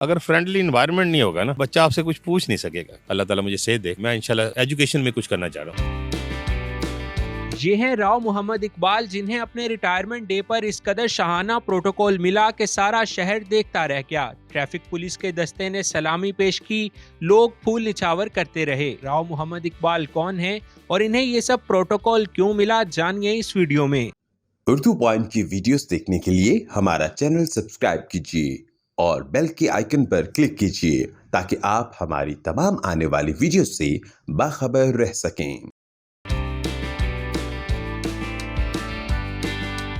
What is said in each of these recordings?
अगर friendly environment नहीं होगा ना, बच्चा आपसे कुछ पूछ नहीं सकेगा। अल्लाह ताला मुझे सेहत दे, मैं इंशाल्लाह एजुकेशन में कुछ करना चाह रहा हूँ। ये हैं राव मोहम्मद इकबाल, जिन्हें अपने रिटायरमेंट डे पर इस कदर शाहाना प्रोटोकॉल मिला कि सारा शहर देखता रह गया। ट्रैफिक पुलिस के दस्ते ने सलामी पेश की, लोग फूल निछावर करते रहे। राव मोहम्मद इकबाल कौन है और इन्हें ये सब प्रोटोकॉल क्यों मिला, जानिए इस वीडियो में। उर्दू पॉइंट की वीडियोस देखने के लिए हमारा चैनल सब्सक्राइब कीजिए और बेल के आइकन पर क्लिक कीजिए ताकि आप हमारी तमाम आने वाली वीडियोस से बाखबर रह सकें।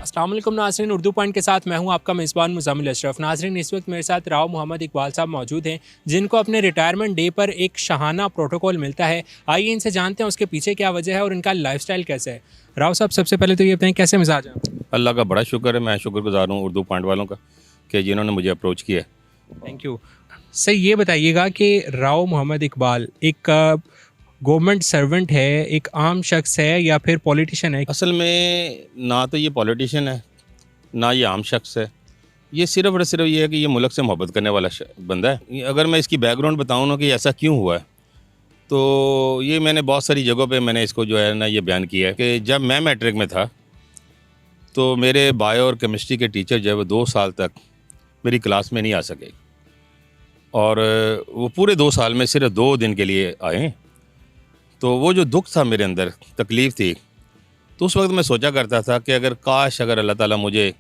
अस्सलाम वालेकुम नाज़रीन, उर्दू पॉइंट के साथ मैं हूं आपका मेज़बान मुज़म्मिल अशरफ। नाज़रीन, इस वक्त मेरे साथ राव मोहम्मद इकबाल साहब मौजूद हैं, जिनको अपने रिटायरमेंट डे पर एक शाहाना प्रोटोकॉल मिलता है। आइए इनसे जानते हैं उसके पीछे क्या वजह है और इनका लाइफस्टाइल कैसा है। राव साहब, सबसे पहले तो ये बताएं कैसे मिजाज हैं? अल्लाह का बड़ा शुक्र है, मैं शुक्रगुजार हूँ उर्दू पॉइंट वालों का कि जिन्होंने मुझे अप्रोच किया। Thank you sir. ये बताइएगा कि राव मोहम्मद इकबाल एक गवर्नमेंट सर्वेंट है, एक आम शख्स है या फिर पॉलिटिशियन है? असल में ना तो ये पॉलिटिशियन है, ना ये आम शख्स है। ये सिर्फ और सिर्फ ये है कि ये मुल्क से मोहब्बत करने वाला बंदा है। अगर मैं इसकी बैकग्राउंड बताऊँ ना कि ऐसा क्यों हुआ है, तो ये मैंने बहुत सारी जगहों पे मैंने इसको जो है ना ये बयान किया है कि जब मैं मैट्रिक में था तो मेरे बायो और केमिस्ट्री के टीचर जो है वो 2 साल तक मेरी क्लास में नहीं आ सके, और वो पूरे 2 साल में सिर्फ 2 दिन के लिए आए। तो वो जो दुख था मेरे अंदर, तकलीफ़ थी, तो उस वक्त मैं सोचा करता था कि अगर अल्लाह ताला मुझे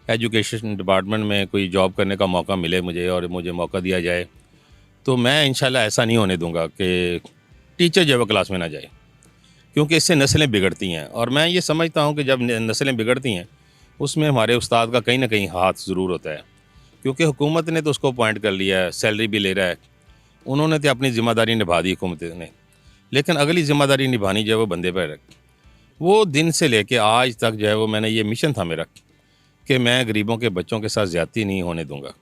एजुकेशन डिपार्टमेंट में कोई जॉब करने का मौका मिले मुझे, और मुझे मौका दिया जाए, तो मैं इंशाल्लाह ऐसा नहीं होने दूंगा कि टीचर जो है वो क्लास में ना जाए, क्योंकि इससे नस्लें बिगड़ती हैं। और मैं ये समझता हूँ कि जब नस्लें बिगड़ती हैं उसमें हमारे उस्ताद का कहीं ना कहीं हाथ ज़रूर होता है, क्योंकि हुकूमत ने तो उसको अपॉइंट कर लिया है, सैलरी भी ले रहा है, उन्होंने तो अपनी ज़िम्मेदारी निभा दी हुकूमत ने, लेकिन अगली ज़िम्मेदारी निभानी जो है वो बंदे पर है। वो दिन से लेके आज तक जो है वो मैंने ये मिशन था मेरा कि मैं गरीबों के बच्चों के साथ ज़्यादती नहीं होने दूंगा।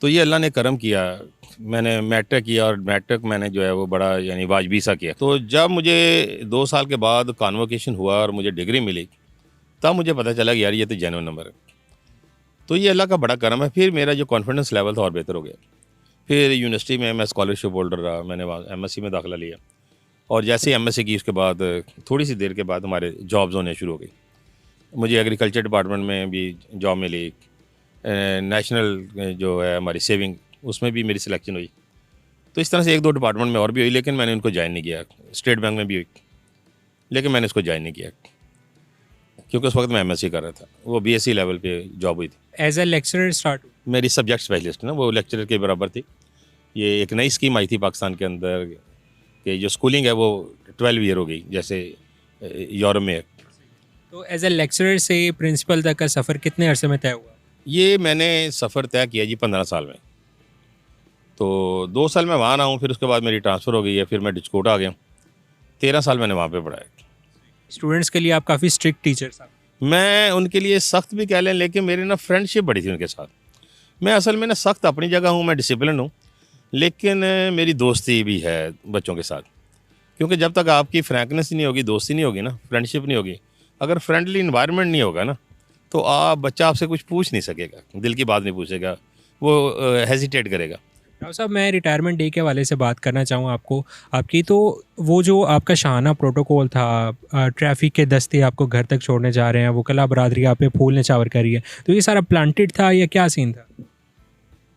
तो ये अल्लाह ने करम किया, मैंने मैट्रिक किया, और मैट्रिक मैंने जो है वो बड़ा यानी वाजबी सा किया। तो जब मुझे 2 साल के बाद कॉन्वोकेशन हुआ और मुझे डिग्री मिली, तब मुझे पता चला कि यार ये तो जेन्युइन नंबर है। तो ये अल्लाह का बड़ा करम है। फिर मेरा जो कॉन्फिडेंस लेवल था और बेहतर हो गया। फिर यूनिवर्सिटी में मैं स्कॉलरशिप होल्डर रहा, मैंने वहाँ एमएससी में दाखिला लिया, और जैसे ही एमएससी की उसके बाद थोड़ी सी देर के बाद हमारे जॉब्स होने शुरू हो गई। मुझे एग्रीकल्चर डिपार्टमेंट में भी जॉब मिली, नेशनल जो है हमारी सेविंग, उसमें भी मेरी सिलेक्शन हुई। तो इस तरह से 1-2 डिपार्टमेंट में और भी हुई, लेकिन मैंने उनको ज्वाइन नहीं किया। स्टेट बैंक में भी हुई, लेकिन मैंने उसको ज्वाइन नहीं किया क्योंकि उस वक्त मैं एमएससी कर रहा था। वो बीएससी लेवल पे जॉब हुई थी। As a lecturer start? मेरी सब्जेक्ट स्पेशलिस्ट ना वो लेक्चरर के बराबर थी। ये एक नई स्कीम आई थी पाकिस्तान के अंदर कि जो स्कूलिंग है वो 12 ईयर हो गई, जैसे यूरोप में है। तो एज ए लेक्चरर से प्रिंसिपल तक का सफ़र कितने अरसे में तय हुआ? ये मैंने सफ़र तय किया जी 15 साल में। तो 2 साल मैं वहाँ रहा हूँ, फिर उसके बाद मेरी ट्रांसफ़र हो गई है, फिर मैं डिस्कोट आ गया। 13 साल मैंने वहाँ पे पढ़ाया। स्टूडेंट्स के लिए आप काफ़ी स्ट्रिक्ट टीचर साहब? मैं उनके लिए सख्त भी कह लें, लेकिन मेरी ना फ्रेंडशिप बड़ी थी उनके साथ। मैं असल में ना सख्त अपनी जगह हूँ, मैं डिसिप्लिन हूँ, लेकिन मेरी दोस्ती भी है बच्चों के साथ, क्योंकि जब तक आपकी फ्रैंकनेस नहीं होगी, दोस्ती नहीं होगी ना, फ्रेंडशिप नहीं होगी, अगर फ्रेंडली इन्वायरमेंट नहीं होगा ना, तो बच्चा आपसे कुछ पूछ नहीं सकेगा, दिल की बात नहीं पूछेगा, वो हेजिटेट करेगा। राव साहब, मैं रिटायरमेंट डे के हवाले से बात करना चाहूँ आपकी। तो वो जो आपका शाहाना प्रोटोकॉल था, ट्रैफिक के दस्ते आपको घर तक छोड़ने जा रहे हैं, वकला बरादरी आप पे फूल निछावर कर रही है, तो ये सारा प्लांटेड था या क्या सीन था?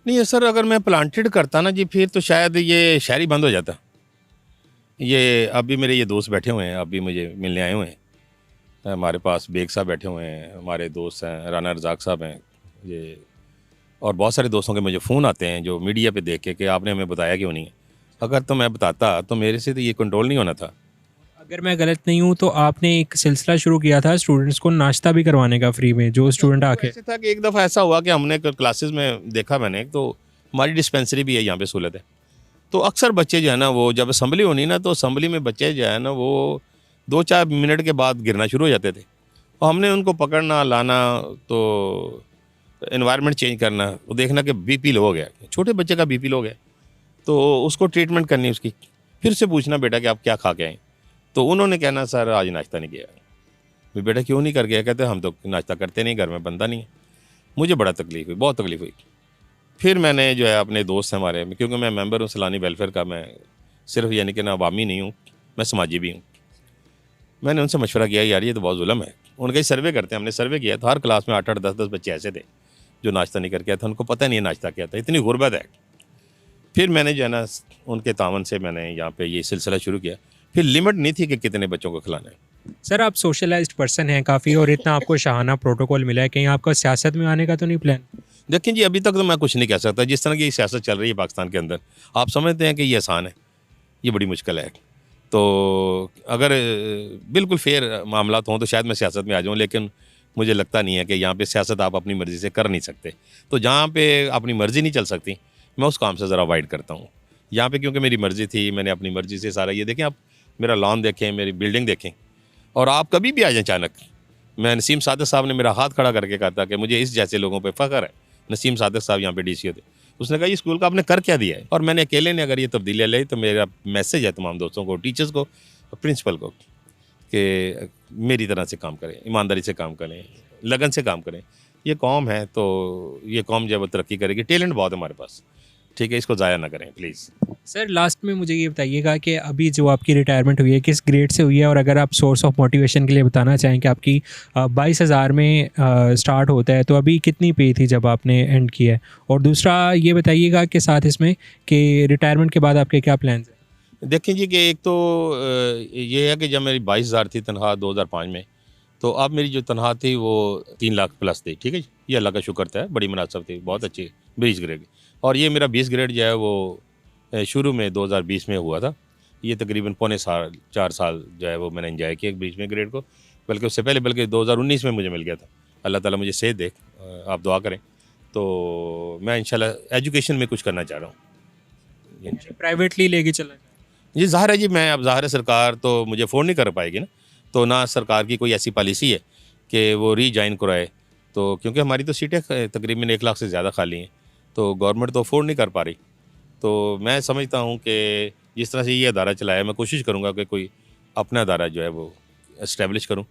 नहीं सर, अगर मैं प्लांटेड करता ना जी, फिर तो शायद ये शहर ही बंद हो जाता। ये अभी मेरे ये दोस्त बैठे हुए हैं, अभी मुझे मिलने आए हुए हैं। हमारे पास बेग साहब बैठे हुए हैं, हमारे दोस्त हैं, राना रज़ाक साहब हैं ये, और बहुत सारे दोस्तों के मुझे फ़ोन आते हैं जो मीडिया पे देख के कि आपने हमें बताया क्यों नहीं है। अगर तो मैं बताता तो मेरे से तो ये कंट्रोल नहीं होना था। अगर मैं गलत नहीं हूँ तो आपने एक सिलसिला शुरू किया था स्टूडेंट्स को नाश्ता भी करवाने का फ्री में, जो स्टूडेंट आके। ऐसे था कि एक दफ़ा ऐसा हुआ कि हमने क्लासेस में देखा मैंने, तो हमारी डिस्पेंसरी भी है यहाँ पे, सहूलत है। तो अक्सर बच्चे जो है ना, वो जब असम्बली होनी ना, तो असम्बली में बच्चे जो है ना वो 2-4 मिनट के बाद गिरना शुरू हो जाते थे, और हमने उनको पकड़ना लाना, तो एनवायरनमेंट चेंज करना, वो देखना कि बीपी लो हो गया, छोटे बच्चे का बीपी लो हो गया, तो उसको ट्रीटमेंट करनी उसकी, फिर से पूछना बेटा कि आप क्या खा के आए। तो उन्होंने कहना सर आज नाश्ता नहीं किया। भी बेटा क्यों नहीं कर गया? कहते हम तो नाश्ता करते नहीं, घर में बनता नहीं है। मुझे बड़ा तकलीफ हुई, बहुत तकलीफ हुई। फिर मैंने जो है अपने दोस्त हैं हमारे, क्योंकि मैं मेंबर हूँ सैलानी वेलफेयर का, मैं सिर्फ यानी कि ना अवामी नहीं हूँ, मैं समाजी भी हूँ। मैंने उनसे मशवरा किया यार ये तो बहुत जुल्म है। उनका ही सर्वे करते हैं, हमने सर्वे किया तो हर क्लास में 8-8 10-10 बच्चे ऐसे थे जो नाश्ता नहीं करके आए थे, उनको पता नहीं है नाश्ता क्या था, इतनी गुर्बत है। फिर मैंने जो है ना उनके तावन से मैंने यहाँ पे ये सिलसिला शुरू किया। फिर लिमिट नहीं थी कि कितने बच्चों को खिलाना है। सर आप सोशलाइज्ड पर्सन हैं काफ़ी, और इतना आपको शाहाना प्रोटोकॉल मिला है, कहीं आपका सियासत में आने का तो नहीं प्लान? देखें जी, अभी तक तो मैं कुछ नहीं कह सकता। जिस तरह की सियासत चल रही है पाकिस्तान के अंदर, आप समझते हैं कि ये आसान है, ये बड़ी मुश्किल है। तो अगर बिल्कुल फेयर मामला हों तो शायद मैं सियासत में आ जाऊँ, लेकिन मुझे लगता नहीं है कि यहाँ पे सियासत आप अपनी मर्ज़ी से कर नहीं सकते। तो जहाँ पे अपनी मर्ज़ी नहीं चल सकती, मैं उस काम से ज़रा अवॉइड करता हूँ। यहाँ पे क्योंकि मेरी मर्ज़ी थी, मैंने अपनी मर्ज़ी से सारा ये देखें, आप मेरा लॉन देखें, मेरी बिल्डिंग देखें, और आप कभी भी आ जाएँ अचानक। मैं नसीम सादिक साहब ने मेरा हाथ खड़ा करके कहा था कि मुझे इस जैसे लोगों पे फ़ख्र है। नसीम सादिक साहब यहाँ पे डीसीओ थे। उसने कहा ये स्कूल का आपने कर क्या दिया है? और मैंने अकेले ने अगर ये तब्दीलियाँ लाई तो मेरा मैसेज है तमाम दोस्तों को, टीचर्स को, प्रिंसिपल को, कि मेरी तरह से काम करें, ईमानदारी से काम करें, लगन से काम करें। ये कौम है तो ये कौम जो है वो तरक्की करेगी। टैलेंट बहुत है हमारे पास, ठीक है, इसको ज़ाया ना करें प्लीज़। सर लास्ट में मुझे ये बताइएगा कि अभी जो आपकी रिटायरमेंट हुई है किस ग्रेड से हुई है, और अगर आप सोर्स ऑफ मोटिवेशन के लिए बताना चाहें कि आपकी 22,000 में स्टार्ट होता है, तो अभी कितनी पे थी जब आपने एंड किया है? और दूसरा ये बताइएगा कि साथ इसमें कि रिटायरमेंट के बाद आपके क्या प्लान्स हैं? देखें जी कि एक तो ये है कि जब मेरी 22,000 थी तनख्वाह 2005 में, तो अब मेरी जो तनख्वाह थी वो 3 लाख प्लस थी, ठीक है जी। ये अल्लाह का शुक्र था, बड़ी मुनासिब थी, बहुत अच्छी 20 ग्रेड। और ये मेरा 20 ग्रेड जो है वो शुरू में 2020 में हुआ था। ये तकरीबन पौने 4 साल जो है वो मैंने एंजॉय किया 20 में ग्रेड को, बल्कि उससे पहले बल्कि 2019 में मुझे मिल गया था। अल्लाह ताला मुझे सेहत दे, आप दुआ करें। तो मैं इंशाल्लाह एजुकेशन में कुछ करना चाह रहा हूँ। प्राइवेटली लेके चलना चाहें? जी ज़ाहिर है जी, मैं अब ज़ाहिर है सरकार तो मुझे अफोर्ड नहीं कर पाएगी ना, तो ना सरकार की कोई ऐसी पॉलिसी है कि वो रीजॉइन कराए। तो क्योंकि हमारी तो सीटें तकरीबन 1 लाख से ज़्यादा खाली हैं, तो गवर्नमेंट तो अफोर्ड नहीं कर पा रही। तो मैं समझता हूँ कि जिस तरह से ये अदारा चलाया, मैं कोशिश करूँगा कि कोई अपना अदारा जो है वो इस्टेब्लिश करूँ।